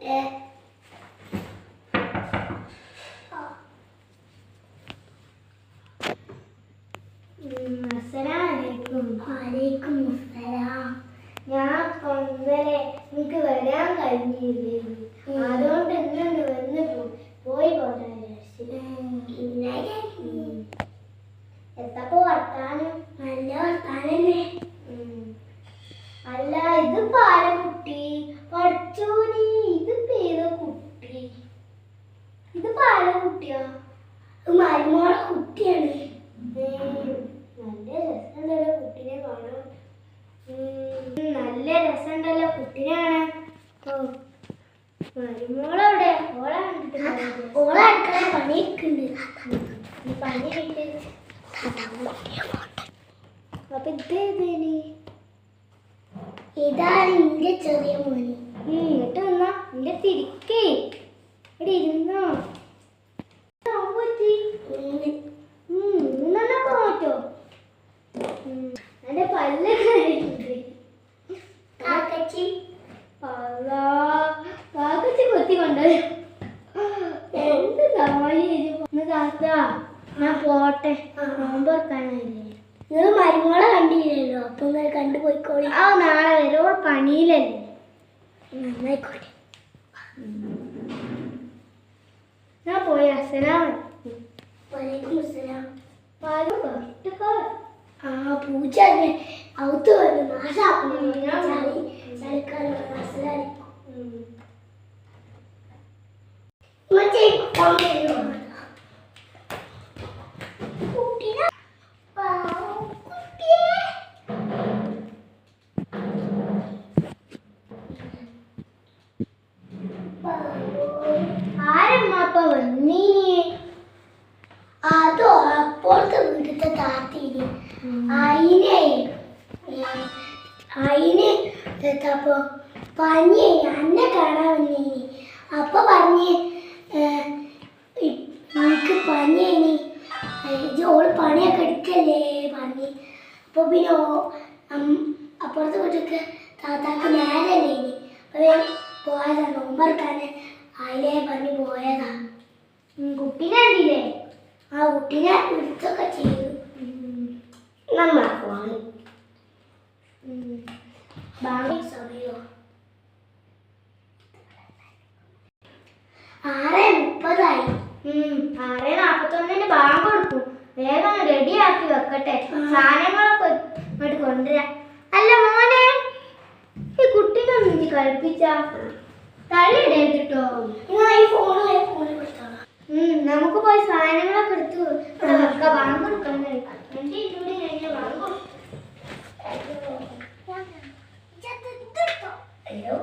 ഞാൻ ഇന്നലെ എനിക്ക് വരാൻ കഴിഞ്ഞില്ലേ, അതുകൊണ്ട് ഇന്നു വന്ന് പോയി പോട്ടെ. എത്തപ്പോ വർത്താനം? നല്ല വർത്താനല്ലേ. അല്ല, ഇതിപ്പോ ആരെ കുട്ടി? പഠിച്ചോനി, ഇതിപ്പോ ഏതോ കുട്ടി. ഇതിപ്പോ ആരെ കുട്ടിയാ? മരുമോളെ കുട്ടിയാണ്. നല്ല രസമുണ്ടല്ലോ കുട്ടിനെ കാണാൻ. നല്ല രസമുണ്ടല്ലോ കുട്ടിനെ കാണാൻ. മരുമോളെവിടെ? ഓളെ അടുക്കള പണിയൊക്കെയുണ്ട്. പണി കിട്ടി. അപ്പൊ ഇതേതേനി? ഇതാണ് എന്റെ ചെറിയ മോനി. ഇങ്ങോട്ട് വന്നാ എന്റെ തിരിക്കേ ഇവിടെ ഇരുന്നോ. മാറ്റോ എന്റെ പല്ല് കാക്കച്ചി കാക്കച്ചി കൊത്തി കൊണ്ടുപോയി. എന്ത് താത്ത, ഞാൻ പോട്ടെ, നോമ്പ് വെക്കാനായില്ലേ. നിങ്ങൾ മരുമോളെ കണ്ടില്ലല്ലോ, അപ്പൊ നിങ്ങൾ കണ്ടുപോയിക്കോളി. ആ നാളെ വരോ, പണിയിലല്ലേ. നന്നായിക്കോട്ടെ, ഞാൻ പോയി. അസ്സലാമലൈക്കും. ആ പൂജ ഔത്ത് വന്നു ആരമ്മ വന്നീനി? അതോ അപ്പോഴത്തെ വീട്ടിലത്തെ താത്തീന്. അയിന് പനി അന്നെ കാണാൻ വന്നീനി. അപ്പൊ പറഞ്ഞ് എനിക്ക് പനിയേനി, ഓള് പണിയൊക്കെ എടുക്കല്ലേ പറഞ്ഞ്. അപ്പൊ പിന്നെ അപ്പുറത്തെ വീട്ടിലേക്ക് താത്താക്ക് നേരല്ലേനി. അപ്പൊ പോയതാ നോമ്പറക്കാന്. അതിലേ പറഞ്ഞ് പോയതാ. കുട്ടീനെ കണ്ടില്ലേ? ആ കുട്ടീനെ വിളിച്ചൊക്കെ ചെയ്തു. നന്നാക്ക് വാങ്ങി സമയോ 6:30. 6:41 ബാങ്ക് കൊടുക്കും. വേഗം റെഡിയാക്കി വെക്കട്ടെ, സാധനങ്ങളൊക്കെ ഇങ്ങോട്ട് കൊണ്ടുവരാം. അല്ല മോനെ, ഈ കുട്ടീനെ ഒന്ന് കളിപ്പിച്ച തള്ളിയിടരുതിട്ടോ. നമുക്ക് പോയി സാധനങ്ങളൊക്കെ എടുത്തു വെക്കാം. ബാങ്ക് കൊടുക്കണം. എന്റെ ഇതിലൂടെ ഞാൻ ബാങ്ക് കൊടുക്കും. ഹലോ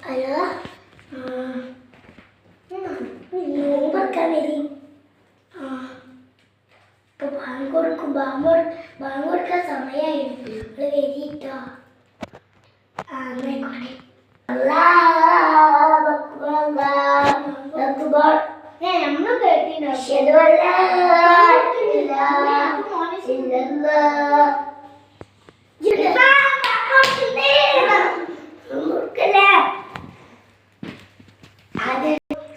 ഹലോ, നോമ്പൊക്കെ വരി. ഇപ്പൊ ബാങ്ക് കൊടുക്കും. ബാങ്ക് കൊടുക്കാൻ സമയമായിരുന്നു. നമ്മള് വരിട്ടോ. ആയിക്കോട്ടെ. നമ്മള് കേട്ടിട്ടുണ്ടോ?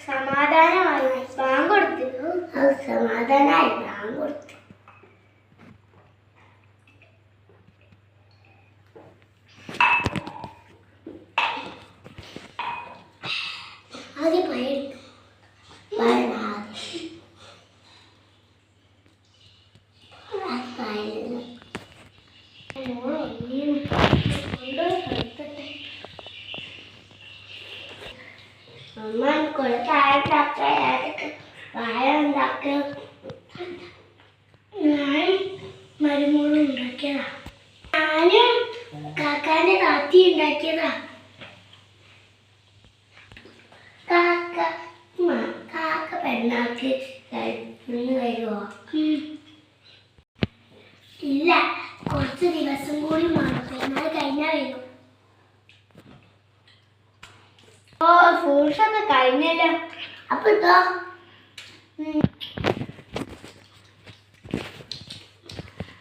സമാധാനമായി ബാങ്ക് കൊടുത്തു. സമാധാനമായി ബാങ്ക് കൊടുത്തു. ആദ്യം പയെടുത്തു. അമ്മ കുറെ ചായ വാഴ ഉണ്ടാക്കുക. ഞാൻ മരുമോളും ഉണ്ടാക്കിയതാ. ഞാനും കാക്കാന്റെ താത്തി ഉണ്ടാക്കിയതാ. പെണ്ണാക്ക് നിന്ന് വരുമോ? ഇല്ല, കുറച്ച് ദിവസം കൂടി വേണം. പെരുന്നാൾ കഴിഞ്ഞാൽ വരും. ഓ ഫ്രൂട്ട്സൊക്കെ കഴിഞ്ഞല്ലോ. അപ്പൊ ഇതോ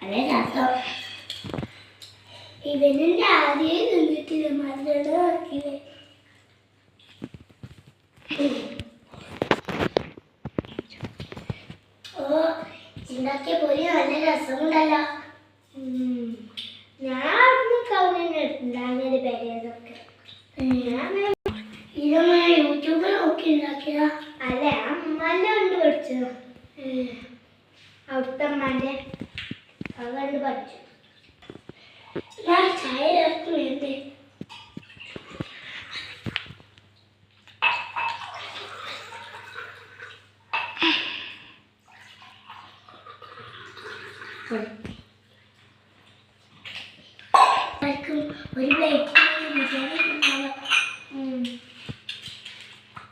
അതെ രസം. ഇവനെന്റെ ആദ്യം നിന്നിട്ടില്ല, മധുരം നോക്കിയില്ലേ. ഓ ഉണ്ടാക്കിയ പൊരി നല്ല രസമുണ്ടല്ലോ. ഞാൻ ഉണ്ടാകുന്നൊരു പേരൊക്കെ ഇതൊന്ന് യൂട്യൂബിൽ നോക്കി ഉണ്ടാക്കിയതാ. അല്ലേ അമ്മൻ്റെ കൊണ്ട് പഠിച്ചതോ? അവിടുത്തെ അമ്മൻ്റെ അത് കണ്ട് പഠിച്ചു. ഞാൻ ചായ ചേർത്ത് വേണ്ടേ? ഒരു പ്ലേറ്റ് ബിരിയാണി തിന്നാലോ?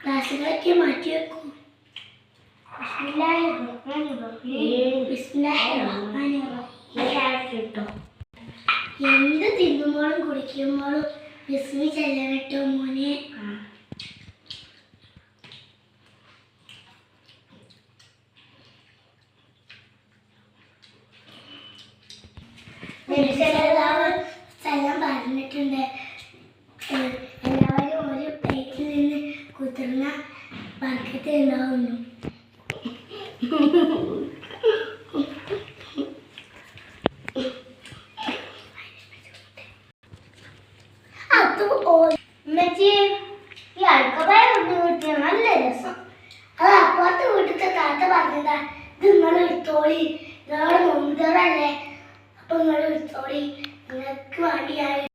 ക്ലാസ്സുകളൊക്കെ മാറ്റി വെക്കൂ. എന്ത് തിന്നുമ്പോഴും കുടിക്കുമ്പോഴും ബിസ്മി ചെല്ലട്ടോ മോനെ. സ്ഥലം പറഞ്ഞിട്ടുണ്ട്, എല്ലാവരും ഒരു പ്ലേറ്റിൽ നിന്ന് കുതിർന്ന ബർക്കത്ത് ഉണ്ടാവുന്നു. ഉമ്മച്ചി ഈ അഴുക്കപ്പായ കൊണ്ട് കിട്ടിയ നല്ല രസം. അത് അപ്പുറത്തെ വീട്ടിലത്തെ താത്ത പറഞ്ഞതാ. ഇത് നിങ്ങൾ എടുത്തോളി, ഇതോടെ മുമ്പതല്ലേ, അപ്പൊ നിങ്ങൾ എടുത്തോളി, നിങ്ങൾക്ക് വേണ്ടിയായി.